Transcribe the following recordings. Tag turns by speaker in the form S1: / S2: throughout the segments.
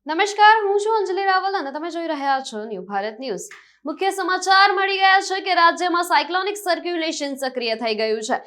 S1: નમસ્કાર, હું છું અંજલિ રાવલ અને તમે જોઈ રહ્યા છો ન્યૂ ભારત ન્યૂઝ. મુખ્ય સમાચાર મળી ગયા છે કે રાજ્યમાં સાયક્લોનિક સર્ક્યુલેશન સક્રિય થઈ ગયું છે.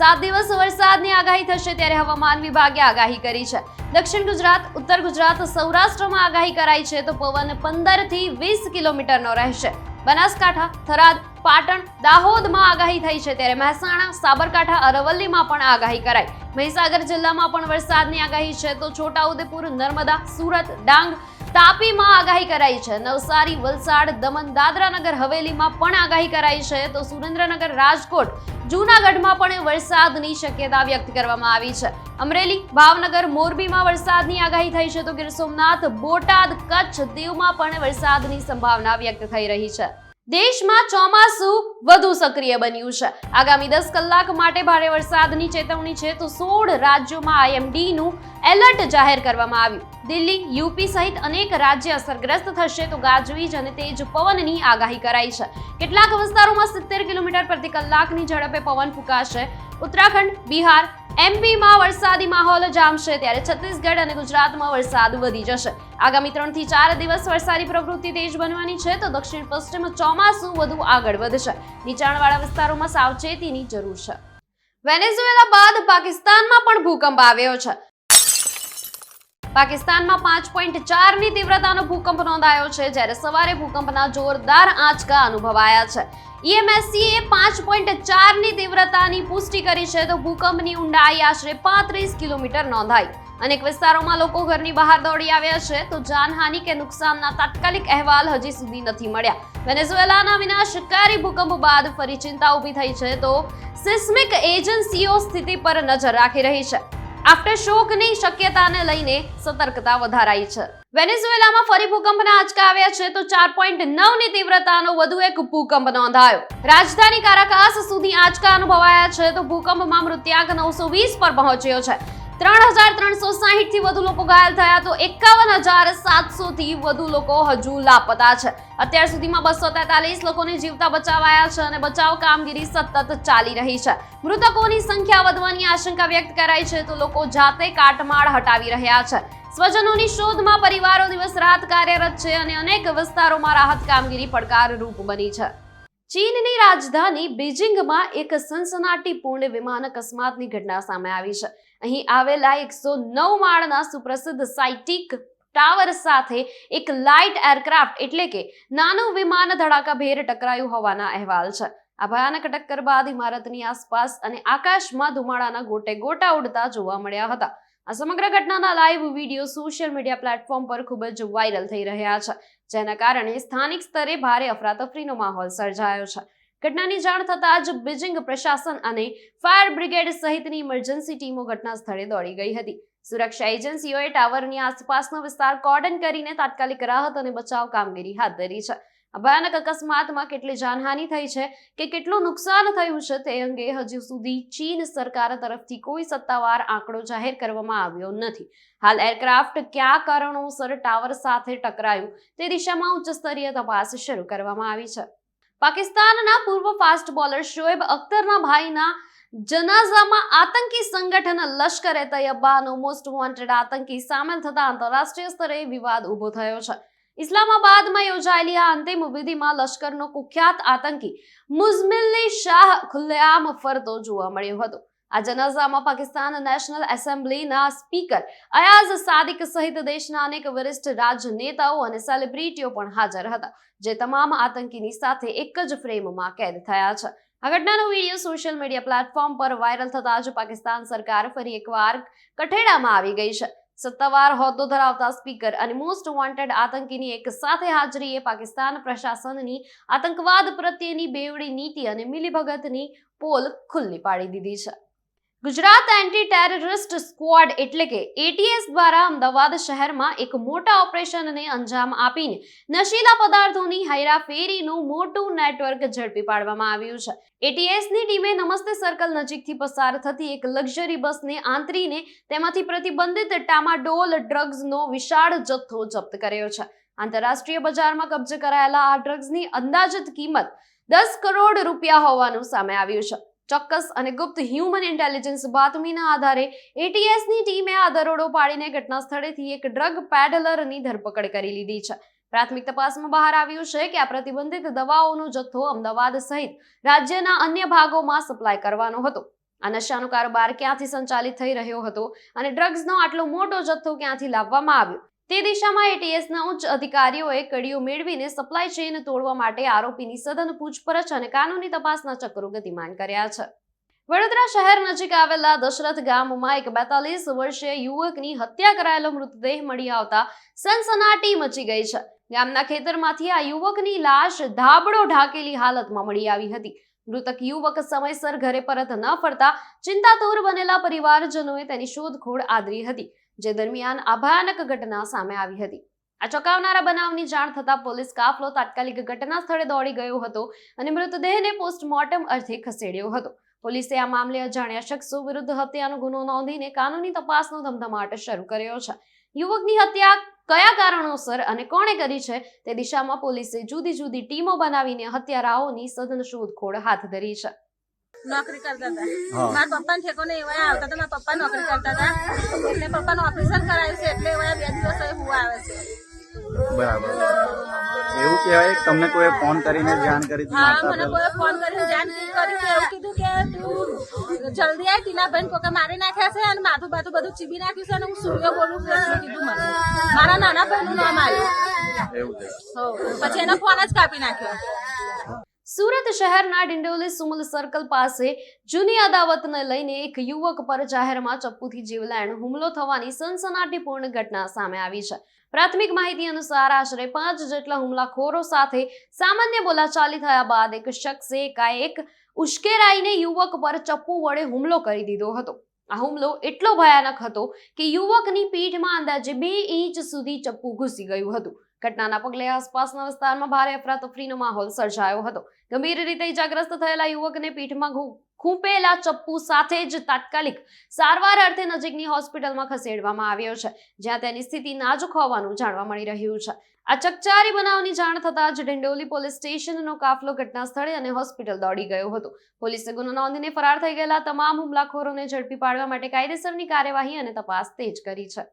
S1: 7 દિવસ વરસાદની આગાહી થશે ત્યારે હવામાન વિભાગે આગાહી કરી છે. દક્ષિણ ગુજરાત, ઉત્તર ગુજરાત, સૌરાષ્ટ્રમાં આગાહી કરાઈ છે તો પવન 15 થી 20 કિલોમીટરનો રહેશે. બનાસકાંઠા, થરાદ, પાટણ, દાહોદમાં આગાહી થઈ છે ત્યારે મહેસાણા, સાબરકાંઠા, અરવલ્લીમાં પણ આગાહી કરાઈ. મહીસાગર જિલ્લામાં પણ વરસાદની આગાહી છે તો છોટાઉદેપુર, નર્મદા, સુરત, ડાંગ, તાપીમાં આગાહી કરાઈ છે. નવસારી, વલસાડ, દમણ, દાદરા નગર હવેલીમાં પણ આગાહી કરાઈ છે તો સુરેન્દ્રનગર, રાજકોટ, જૂનાગઢમાં પણ વરસાદની શક્યતા વ્યક્ત કરવામાં આવી છે. અમરેલી, ભાવનગર, મોરબીમાં વરસાદની આગાહી થઈ છે તો ગીર સોમનાથ, બોટાદ, કચ્છ, દીવમાં પણ વરસાદની સંભાવના વ્યક્ત થઈ રહી છે. દેશમાં ચોમાસું વધુ સક્રિય બન્યું છે. આગામી 10 કલાક માટે ભારે વરસાદની ચેતવણી છે તો 16 રાજ્યોમાં આઈએમડીનું એલર્ટ જાહેર કરવામાં આવ્યું. દિલ્હી, યુપી સહિત અનેક રાજ્ય અસરગ્રસ્ત થશે તો ગાજવીજ અને તેજ પવનની આગાહી કરાઈ છે. કેટલાક વિસ્તારોમાં 70 કિલોમીટર પ્રતિ કલાકની ઝડપે પવન ફૂંકાશે. ઉત્તરાખંડ, બિહાર, એમપીમાં વરસાદી માહોલ જામશે ત્યારે છત્તીસગઢ અને ગુજરાતમાં વરસાદ વધી જશે. આગામી 3 થી 4 દિવસ વરસાદી પ્રવૃત્તિ તેજ બનવાની છે તો દક્ષિણ પશ્ચિમ ચોમાસું વધુ આગળ વધશે. નીચાણવાળા વિસ્તારોમાં સાવચેતીની જરૂર છે. વેનેઝુએલા બાદ પાકિસ્તાનમાં પણ ભૂકંપ આવ્યો છે. પાકિસ્તાનમાં 5.4 ની તીવ્રતાનો ભૂકંપ નોંધાયો છે જ્યારે સવારે ભૂકંપના જોરદાર આંચકા અનુભવાયા છે. EMSCએ 5.4 ની તીવ્રતાની પુષ્ટિ કરી છે તો ભૂકંપની ઊંડાઈ આશરે 35 કિલોમીટર નોંધાઈ. અનેક વિસ્તારોમાં લોકો ઘરની બહાર દોડી આવ્યા છે તો જાનહાનિ કે નુકસાનના તાત્કાલિક અહેવાલ હજી સુધી નથી મળ્યા. વેનેઝુએલાના વિનાશકારી ભૂકંપ બાદ ફરી ચિંતા ઊભી થઈ છે તો સિસ્મિક એજન્સીઓ સ્થિતિ પર નજર રાખી રહી છે. આફ્ટર શોકની શક્યતાને લઈને સતર્કતા વધારાઈ છે. વેનેઝુએલામાં ફરી ભૂકંપના આંચકા આવ્યા છે તો 4.9 ની તીવ્રતાનો વધુ એક ભૂકંપ નોંધાયો. રાજધાની કારાકાસ સુધી આંચકા અનુભવાયા છે તો ભૂકંપમાં મૃત્યાંક 920 પર પહોંચ્યો છે. 3360 થી વધુ લોકો ઘાયલ થયા તો 51700 થી વધુ લોકો હજુ લાપતા છે. અત્યાર સુધીમાં 243 લોકોને જીવતા બચાવાયા છે અને બચાવ કામગીરી સતત ચાલી રહી છે. મૃતકોની સંખ્યા વધવાની આશંકા વ્યક્ત કરાઈ છે તો લોકો જાતે કાટમાળ હટાવી રહ્યા છે. સ્વજનોની શોધમાં પરિવારો દિવસ રાત કાર્યરત છે અને અનેક વિસ્તારોમાં રાહત કામગીરી પડકારરૂપ બની છે. ચીનની રાજધાની બીજિંગમાં એક સનસનાટીપૂર્ણ વિમાન અકસ્માતની ઘટના સામે આવી છે. અહીં આવેલા 109 માળના સુપ્રસિદ્ધ સાઇટિક ટાવર સાથે એક લાઇટ એરક્રાફ્ટ એટલે કે નાનું વિમાન ધડાકાભેર ટકરાયું હોવાના અહેવાલ છે. આ ભયાનક ટક્કર બાદ ઇમારતની આસપાસ અને આકાશમાં ધુમાડાના ગોટે ગોટા ઉડતા જોવા મળ્યા હતા. આ સમગ્ર ઘટનાના live video social media platform પર ખૂબ જ વાયરલ થઈ રહ્યા છે, જેના કારણે સ્થાનિક સ્તરે ભારે અફરાતફરીનો માહોલ સર્જાયો છે. ઘટનાની જાણ થતાં જ બીજિંગ પ્રશાસન અને ફાયર બ્રિગેડ સહિતની ઇમરજન્સી ટીમો ઘટના સ્થળે દોડી ગઈ હતી. સુરક્ષા એજન્સીઓએ ટાવરની આસપાસનો વિસ્તાર કોર્ડન કરીને તાત્કાલિક રાહત અને બચાવ કામગીરી હાથ ધરી છે. આ ભયાનક અકસ્માતમાં કેટલી જાનહાનિ થઈ છે કે કેટલું નુકસાન થયું છે તે અંગે હજુ સુધી ચીન સરકાર તરફથી કોઈ સત્તાવાર આંકડો જાહેર કરવામાં આવ્યો નથી. હાલ એરક્રાફ્ટ કયા કારણોસર ટાવર સાથે ટકરાયું તે દિશામાં ઉચ્ચ સ્તરીય તપાસ શરૂ કરવામાં આવી છે. પાકિસ્તાનના પૂર્વ ફાસ્ટ બોલર શોએબ અખ્તરના ભાઈના જનાઝામાં આતંકી સંગઠન લશ્કરે તૈયબાનો મોસ્ટ વોન્ટેડ આતંકી સામેલ થતા આંતરરાષ્ટ્રીય સ્તરે વિવાદ ઉભો થયો છે. ઇસ્લામાબાદમાં યોજાયેલી આ અંતિમ વિધિમાં લશ્કરનો કુખ્યાત આતંકી મુઝમિલ શાહ ખુલ્લેઆમ ફરતો જોવા મળ્યો હતો. આ જનાઝામાં પાકિસ્તાન નેશનલ એસેમ્બલીના સ્પીકર અયાઝ સાદિક સહિત દેશના અનેક વરિષ્ઠ રાજનેતાઓ અને સેલિબ્રિટીઓ પણ હાજર હતા, જે તમામ આતંકીની સાથે એક જ ફ્રેમમાં કેદ થયા છે. આ ઘટનાનો વિડીયો સોશિયલ મીડિયા પ્લેટફોર્મ પર વાયરલ થતા જ પાકિસ્તાન સરકાર ફરી એકવાર કઠેડામાં આવી ગઈ છે. સત્તાવાર હોદ્દો ધરાવતા સ્પીકર અને મોસ્ટ વોન્ટેડ આતંકીની એક સાથે હાજરીએ પાકિસ્તાન પ્રશાસનની આતંકવાદ પ્રત્યેની બેવડી નીતિ અને મિલીભગતની પોલ ખુલ્લી પાડી દીધી છે. ગુજરાત એન્ટી ટેરરિસ્ટ સ્ક્વોડ એટલે કે ATS દ્વારા અમદાવાદ શહેરમાં એક મોટા ઓપરેશનને અંજામ આપીને નશીલા પદાર્થોની હેરાફેરીનું મોટું નેટવર્ક ઝડપી પાડવામાં આવ્યું છે. ATSની ટીમે નમસ્તે સર્કલ નજીકથી પસાર થતી એક લક્ઝરી બસને આંતરીને તેમાંથી પ્રતિબંધિત ટામાડોલ ડ્રગ્સનો વિશાળ જથ્થો જપ્ત કર્યો છે. આંતરરાષ્ટ્રીય બજારમાં કબજે કરાયેલા આ ડ્રગ્સની અંદાજિત કિંમત 10 કરોડ રૂપિયા હોવાનું સામે આવ્યું છે. ચોક્કસ અને ગુપ્ત હ્યુમન ઇન્ટેલિજન્સ બાતમીના આધારે એટીએસની ટીમે આ દરોડો પાડીને ઘટના સ્થળેથી એક ડ્રગ પેડલરની ધરપકડ કરી લીધી છે. પ્રાથમિક તપાસમાં બહાર આવ્યું છે કે આ પ્રતિબંધિત દવાઓનો જથ્થો અમદાવાદ સહિત રાજ્યના અન્ય ભાગોમાં સપ્લાય કરવાનો હતો. આ નશાનો કારોબાર ક્યાંથી સંચાલિત થઈ રહ્યો હતો અને ડ્રગ્સનો આટલો મોટો જથ્થો ક્યાંથી લાવવામાં આવ્યો તે દિશામાં એટીએસના ઉચ્ચ અધિકારીઓએ કડીઓ મેળવીને સપ્લાય ચેઇન તોડવા માટે આરોપીની સઘન પૂછપરછ અને કાનૂની તપાસના ચક્રો ગતિમાન કર્યા છે. વડોદરા શહેર નજીક આવેલા દશરથ ગામમાં એક 42 વર્ષીય યુવકની હત્યા કરાયેલો મૃતદેહ મળી આવતા સનસનાટી મચી ગઈ છે. ગામના ખેતરમાંથી આ યુવકની લાશ ધાબળો ઢાકેલી હાલતમાં મળી આવી હતી. મૃતક યુવક સમયસર ઘરે પરત ન ફરતા ચિંતાતુર બનેલા પરિવારજનોએ તેની શોધખોળ આદરી હતી, જે દરમિયાન આ ભયાનક ઘટના સામે આવી હતી. આ ચોંકાવનારા બનાવની જાણ થતા પોલીસ કાફલો તાત્કાલિક ઘટના સ્થળે દોડી ગયો હતો અને મૃતદેહને પોસ્ટમોર્ટમ અર્થે ખસેડ્યો હતો. પોલીસે આ મામલે અજાણ્યા શખ્સો વિરુદ્ધ હત્યાનો ગુનો નોંધીને કાનૂની તપાસનો ધમધમાટ શરૂ કર્યો છે. યુવકની હત્યા કયા કારણોસર અને કોણે કરી છે તે દિશામાં પોલીસે જુદી જુદી ટીમો બનાવીને હત્યારાઓની સઘન શોધખોળ હાથ ધરી છે.
S2: નોકરી કરતા હતા. મારા પપ્પા ઠેકોને એવા આવતા હતા. મારા પપ્પા નોકરી કરતા હતા એટલે પપ્પાનું ઓપરેશન કરાયું છે એટલે એવા 2 દિવસ હું આવે છે.
S3: બરાબર. એવું કહેવાય કે તમને કોઈ ફોન કરીને જાણ કરી હતી?
S2: હા, મને કોઈ ફોન કરીને જાણ કરી છે. એવું કીધું કે તું જલ્દી આય, ટીનાબેન કોકે મારી નાખ્યા છે અને માથું બાથું બધું ચીબી નાખ્યું છે અને હું સૂર્ય બોલું છું એટલું કીધું મને. મારા નાના ભાઈનું નામ આવ્યું.
S3: એવું છે.
S2: પછી એનો ફોન જ કાપી નાખ્યો.
S1: સુરત શહેરના ડિંડોલી સુમલ સર્કલ પાસે જૂની અદાવતને લઈને એક યુવક પર જાહેરમાં ચપ્પુથી જીવલેણ હુમલો થવાની સનસનાટીપૂર્ણ ઘટના સામે આવી છે. પ્રાથમિક માહિતી અનુસાર આશરે 5 જેટલા હુમલાખોરો સાથે સામાન્ય બોલાચાલી થયા બાદ એક શખ્સે એકાએક ઉશ્કેરાઈને યુવક પર ચપ્પુ વડે હુમલો કરી દીધો હતો. આ હુમલો એટલો ભયાનક હતો કે યુવકની પીઠમાં અંદાજે 2 ઇંચ સુધી ચપ્પુ ઘૂસી ગયું હતું. ઘટનાના પગલે આસપાસના વિસ્તારમાં ભારે અફરાતફરીનો માહોલ સર્જાયો હતો. ગંભીર રીતે ઇજાગ્રસ્ત થયેલા યુવકને પીઠમાં ખૂંપેલા ચપ્પુ સાથે જ તાત્કાલિક સારવાર અર્થે નજીકની હોસ્પિટલમાં ખસેડવામાં આવ્યો છે, જ્યાં તેની સ્થિતિ નાજુક હોવાનું જાણવા મળી રહ્યું છે. આ ચકચારી બનાવની જાણ થતાં જ ડિંડોલી પોલીસ સ્ટેશનનો કાફલો ઘટના સ્થળે અને હોસ્પિટલ દોડી ગયો હતો. પોલીસે ગુનો નોંધીને ફરાર થઈ ગયેલા તમામ હુમલાખોરોને ઝડપી પાડવા માટે કાયદેસરની કાર્યવાહી અને તપાસ તેજ કરી છે.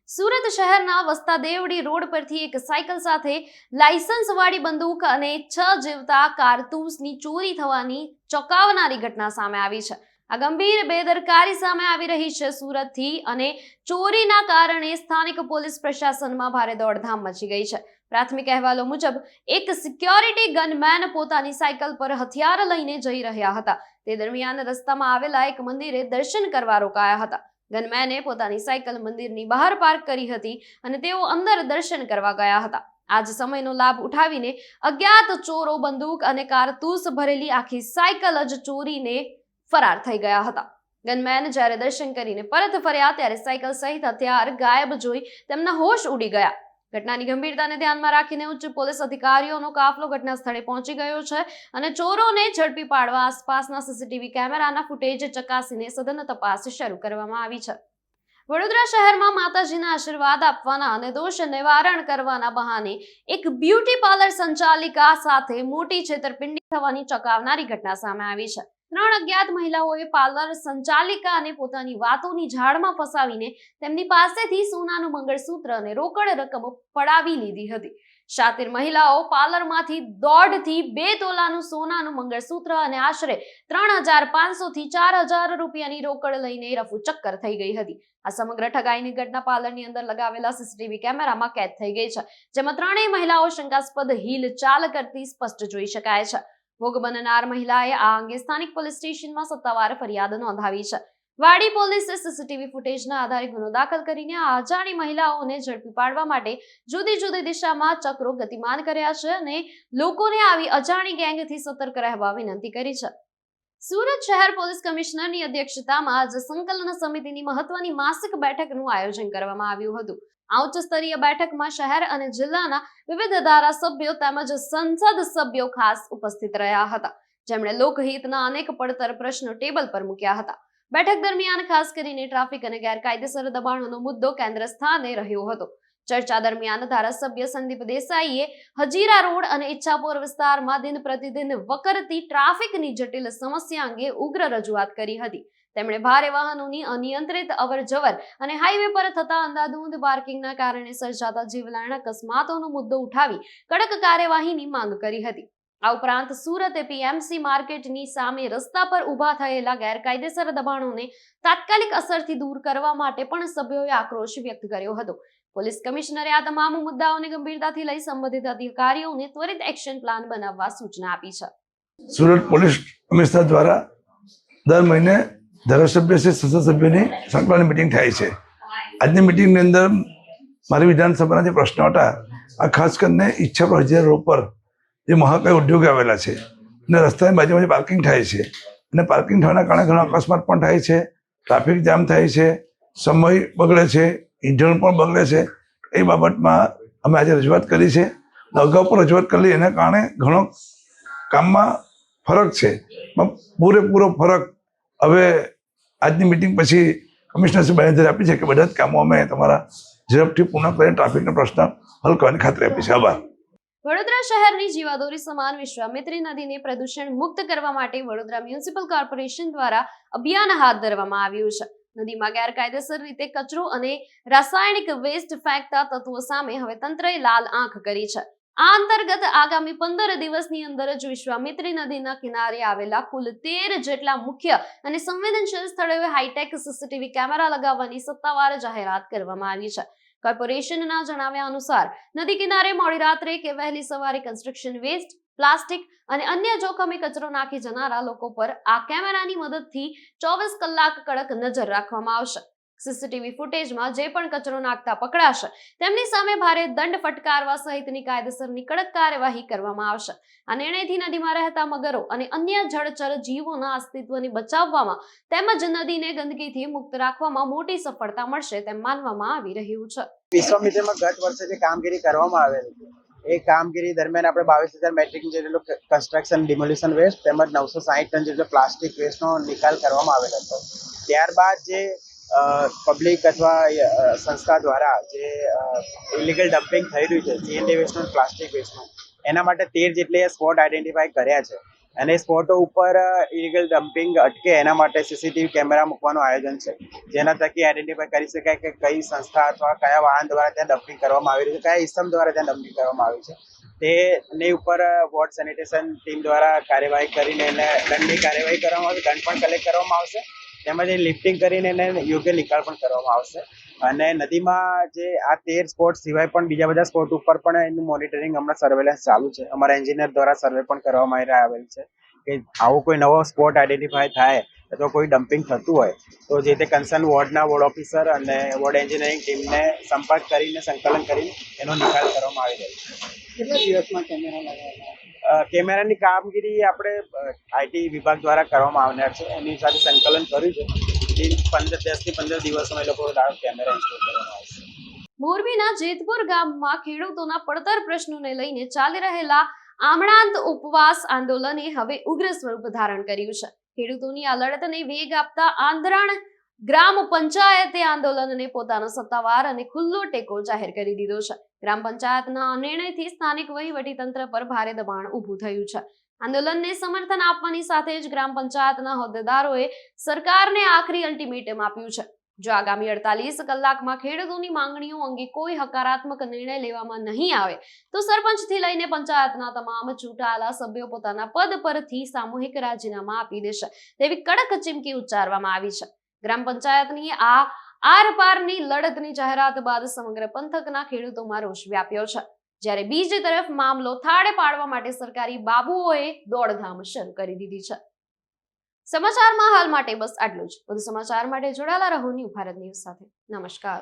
S1: સુરત શહેરના વસ્તા દેવડી રોડ પરથી એક સાયકલ સાથે લાયસન્સ વાળી બંદૂક અને 6 જીવતા કારતૂસની ચોરી થવાની ચોંકાવનારી ઘટના સામે આવી છે. આ ગંભીર બેદરકારી સામે આવી રહી છે સુરતથી અને ચોરીના કારણે સ્થાનિક પોલીસ પ્રશાસનમાં ભારે દોડધામ મચી ગઈ છે. પ્રાથમિક અહેવાલો મુજબ એક સિક્યોરિટી ગનમેન પોતાની સાયકલ પર હથિયાર લઈને જઈ રહ્યા હતા. તે દરમિયાન રસ્તામાં આવેલા એક મંદિરે દર્શન કરવા રોકાયા હતા. ગનમેને પોતાની સાયકલ મંદિરની બહાર પાર્ક કરી હતી અને તેઓ અંદર દર્શન કરવા ગયા હતા. આ જ સમયનો લાભ ઉઠાવીને અજ્ઞાત ચોરો બંદૂક અને કારતૂસ ભરેલી આખી સાયકલ જ ચોરીને ફરાર થઈ ગયા હતા. ગનમેન જ્યારે દર્શન કરીને પરત ફર્યા ત્યારે સાયકલ સહિત હથિયાર ગાયબ જોઈ તેમના હોશ ઉડી ગયા. ઘટનાની ગંભીરતાને ધ્યાનમાં રાખીને ઉચ્ચ પોલીસ અધિકારીઓનો કાફલો ઘટના સ્થળે પહોંચી ગયો છે અને ચોરોને ઝડપી પાડવા આસપાસના સીસીટીવી કેમેરાના ફૂટેજ ચકાસીને સઘન તપાસ શરૂ કરવામાં આવી છે. વડોદરા શહેરમાં માતાજીના આશીર્વાદ આપવાના અને દોષ નિવારણ કરવાના બહાને એક બ્યુટી પાર્લર સંચાલિકા સાથે મોટી છેતરપિંડી થવાની ચોંકાવનારી ઘટના સામે આવી છે. 3 અજ્ઞાત મહિલાઓએ પાર્લર સંચાલિકાને પોતાની વાતોની ઝાડમાં ફસાવીને તેમની પાસેથી સોનાનું મંગળસૂત્ર અને રોકડ રકમ પડાવી લીધી હતી. શાતિર મહિલાઓ પાર્લરમાંથી 1.5 થી 2 તોલાનું સોનાનું મંગળસૂત્ર અને આશરે 3,500 થી 4,000 રૂપિયાની રોકડ લઈને રફુચક્કર થઈ ગઈ હતી. આ સમગ્ર ઠગાઈની ઘટના પાર્લરની અંદર લગાવેલા સીસીટીવી કેમેરામાં કેદ થઈ ગઈ છે, જેમાં 3 મહિલાઓ શંકાસ્પદ હિલ ચાલ કરતી સ્પષ્ટ જોઈ શકાય છે. ભોગ બનનાર મહિલાએ આ અંગે સ્થાનિક પોલીસ સ્ટેશનમાં સત્તાવાર ફરિયાદ નોંધાવી છે. વાડી પોલીસે સીસીટીવી ફૂટેજના આધારે ગુનો દાખલ કરીને આ અજાણી મહિલાઓને ઝડપી પાડવા માટે જુદી જુદી દિશામાં ચક્રો ગતિમાન કર્યા છે અને લોકોને આવી અજાણી ગેંગથી સતર્ક રહેવા વિનંતી કરી છે. સુરત શહેર પોલીસ કમિશનરની અધ્યક્ષતામાં આજે સંકલન સમિતિની મહત્વની માસિક બેઠકનું આયોજન કરવામાં આવ્યું હતું. આ ઉચ્ચ સ્તરીય બેઠકમાં શહેર અને જિલ્લાના વિવિધ ધારાસભ્યો તેમજ સંસદ સભ્યો ખાસ ઉપસ્થિત રહ્યા હતા, જેમણે લોકહિતના અનેક પડતર પ્રશ્નો ટેબલ પર મૂક્યા હતા. બેઠક દરમિયાન ખાસ કરીને ટ્રાફિક અને ગેરકાયદેસર દબાણોનો મુદ્દો કેન્દ્ર સ્થાને રહ્યો હતો. ચર્ચા દરમિયાન ધારાસભ્ય સંદીપ દેસાઈએ હજીરા રોડ અને ઈચ્છાપોર વિસ્તારમાં દિન પ્રતિદિન વકરતી ટ્રાફિકની જટિલ સમસ્યા અંગે ઉગ્ર રજૂઆત કરી હતી. તેમણે ભારે વાહનોની અનિયંત્રિત અવરજવર અને હાઈવે પર થતા અંધાધૂંધ પાર્કિંગના કારણે સર્જાતા જીવલેણ અકસ્માતોનો મુદ્દો ઉઠાવી કડક કાર્યવાહીની માંગ કરી હતી. આ ઉપરાંત સુરત એપીએમસી માર્કેટની સામે રસ્તા પર ઊભા થયેલા ગેરકાયદેસર દબાણોને તાત્કાલિક અસરથી દૂર કરવા માટે પણ સભ્યોએ આક્રોશ વ્યક્ત કર્યો હતો. પોલીસ કમિશનરે આ તમામ મુદ્દાઓને ગંભીરતાથી લઈ સંબંધિત અધિકારીઓને ત્વરિત એક્શન પ્લાન બનાવવા સૂચના આપી છે.
S4: સુરત પોલીસ કમિશનર દ્વારા દર મહિને ધારાસભ્ય છે સંસદ સભ્યોની સંકલન મિટિંગ થાય છે. આજની મિટિંગની અંદર મારી વિધાનસભાના જે પ્રશ્નો હતા આ ખાસ કરીને ઈચ્છાપુર હજીરા રોડ પર જે મહાકાય ઉદ્યોગ આવેલા છે અને રસ્તાની બાજુમાં જે પાર્કિંગ થાય છે અને પાર્કિંગ થવાના કારણે ઘણા અકસ્માત પણ થાય છે, ટ્રાફિક જામ થાય છે, સમય બગડે છે, ઇંધણ પણ બગડે છે. એ બાબતમાં અમે આજે રજૂઆત કરી છે. અગાઉ પણ રજૂઆત કરી, એના કારણે ઘણો કામમાં ફરક છે. પૂરેપૂરો ફરક હવે આજની મિટિંગ પછી કમિશનરશ્રી બાંહેધરી આપી છે કે બધા જ કામો અમે તમારા ઝડપથી પૂર્ણ કરીને ટ્રાફિકનો પ્રશ્ન હલ કરવાની ખાતરી આપી છે. આભાર.
S1: વડોદરા શહેરની જીવાદોરી સમાન વિશ્વામિત્રી નદીને પ્રદૂષણ મુક્ત કરવા માટે વડોદરા મ્યુનિસિપલ કોર્પોરેશન દ્વારા અભિયાન હાથ ધરવામાં આવ્યું છે. નદીમાં ગેરકાયદેસર રીતે કચરો અને રાસાયણિક વેસ્ટ ફેંકતા તત્વો સામે હવે તંત્રએ લાલ આંખ કરી છે. આ અંતર્ગત આગામી 15 દિવસની અંદર જ વિશ્વામિત્રી નદીના કિનારે આવેલા કુલ 13 જેટલા મુખ્ય અને સંવેદનશીલ સ્થળોએ હાઈટેક સીસીટીવી કેમેરા લગાવવાની સત્તાવાર જાહેરાત કરવામાં આવી છે. કોર્પોરેશનના જણાવ્યા અનુસાર નદી કિનારે મોડી રાત્રે કે વહેલી સવારે કન્સ્ટ્રક્શન વેસ્ટ, પ્લાસ્ટિક અને અન્ય જોખમી કચરો નાખી જનારા લોકો પર આ કેમેરાની મદદથી 24 કલાક કડક નજર રાખવામાં આવશે. સીસીટીવી ફૂટેજમાં જે પણ કચરો નાખતા પકડાશે તેમની સામે ભારે દંડ ફટકારવા સહિતની કાયદેસરની કડક કાર્યવાહી કરવામાં આવશે. આ નિર્ણયથી નદીમાં રહેતા મગરો અને અન્ય જળચર જીવોના અસ્તિત્વને બચાવવામાં તેમજ નદીને ગંદકીથી મુક્ત રાખવામાં મોટી સફળતા મળશે તેમ માનવામાં આવી રહ્યું છે.
S5: વિશ્વામિત્રીમાં ગત વર્ષે જે કામગીરી કરવામાં આવેલી એ કામગીરી દરમિયાન આપણે 22,000 મેટ્રિક જેટલો કન્સ્ટ્રક્શન ડિમોલિશન વેસ્ટ તેમજ 960 ટન જેટલો પ્લાસ્ટિક વેસ્ટનો નિકાલ કરવામાં આવેલો હતો. ત્યારબાદ જે પબ્લિક અથવા સંસ્થા દ્વારા જે ઇલીગલ ડમ્પિંગ થઈ રહ્યું છે સીએનડી વેસ્ટનું, પ્લાસ્ટિક વેસ્ટનું, એના માટે 13 જેટલી સ્પોટ આઈડેન્ટિફાઈ કર્યા છે અને સ્પોટો ઉપર ઇલીગલ ડમ્પિંગ અટકે એના માટે સીસીટીવી કેમેરા મૂકવાનું આયોજન છે, જેના થકી આઈડેન્ટિફાઈ કરી શકાય કે કઈ સંસ્થા અથવા કયા વાહન દ્વારા ત્યાં ડમ્પિંગ કરવામાં આવી રહ્યું છે, કયા ઇસમ દ્વારા ત્યાં ડમ્પિંગ કરવામાં આવ્યું છે. તેની ઉપર વોર્ડ સેનિટેશન ટીમ દ્વારા કાર્યવાહી કરીને એને દંડની કાર્યવાહી કરવામાં આવશે, દંડ પણ કલેક્ટ કરવામાં આવશે, તેમજ લિફ્ટિંગ કરીને એને યોગ્ય નિકાલ પણ કરવામાં આવશે. અને નદીમાં જે આ 13 સ્પોટ સિવાય પણ બીજા બધા સ્પોટ ઉપર પણ એનું મોનિટરિંગ હમણાં સર્વેલન્સ ચાલુ છે. અમારા એન્જિનિયર દ્વારા સર્વે પણ કરવામાં આવેલ છે કે આવો કોઈ નવો સ્પોટ આઈડેન્ટિફાય થાય અથવા કોઈ ડમ્પિંગ થતું હોય તો જે તે કન્સર્ન વોર્ડના વોર્ડ ઓફિસર અને વોર્ડ એન્જિનિયરિંગ ટીમને સંપર્ક કરીને સંકલન કરીને એનો નિકાલ કરવામાં આવી રહ્યો છે.
S6: કેટલા દિવસમાં કેમેરા લગાવવાના?
S5: કેમેરાની કામગીરી આપણે આઈટી વિભાગ દ્વારા કરવામાં આવનાર છે. એની સાથે સંકલન કર્યું છે. 10 થી 15 દિવસમાં એ લોકો કેમેરા ઇન્સ્ટોલ કરવામાં આવશે.
S1: મોરબીના જેતપુર ગામમાં ખેડૂતોના પડતર પ્રશ્નોને લઈને ચાલી રહેલા આમણાંત ઉપવાસ આંદોલને હવે ઉગ્ર સ્વરૂપ ધારણ કર્યું છે. ખેડૂતોની આ લડતને વેગ આપતા આંધ્રાણ ગ્રામ પંચાયતે આંદોલનને પોતાનો સત્તાવાર અને ખુલ્લો ટેકો જાહેર કરી દીધો છે. ગ્રામ પંચાયતના આ નિર્ણયથી સ્થાનિક વહીવટીતંત્ર પર ભારે દબાણ ઊભું થયું છે. આંદોલનને સમર્થન આપવાની સાથે જ ગ્રામ પંચાયતના હોદ્દેદારોએ સરકારને આખરી અલ્ટિમેટમ આપ્યું છે. જો આગામી 48 કલાકમાં ખેડૂતોની માંગણીઓ અંગે કોઈ હકારાત્મક નિર્ણય લેવામાં નહીં આવે તો સરપંચથી લઈને પંચાયતના તમામ ચૂંટાયેલા સભ્યો પોતાના પદ પરથી સામૂહિક રાજીનામા આપી દેશે તેવી કડક ચીમકી ઉચ્ચારવામાં આવી છે. ગ્રામ પંચાયતની આ આરપારની લડતની જાહેરાત બાદ સમગ્ર પંથકના ખેડૂતોમાં રોષ વ્યાપ્યો છે. જ્યારે બીજી તરફ મામલો થાળે પાડવા માટે સરકારી બાબુઓએ દોડધામ શરૂ કરી દીધી છે. સમાચારમાં હાલ માટે બસ આટલું જ. વધુ સમાચાર માટે જોડાયેલા રહો ન્યૂ ભારત ન્યૂઝ સાથે. નમસ્કાર.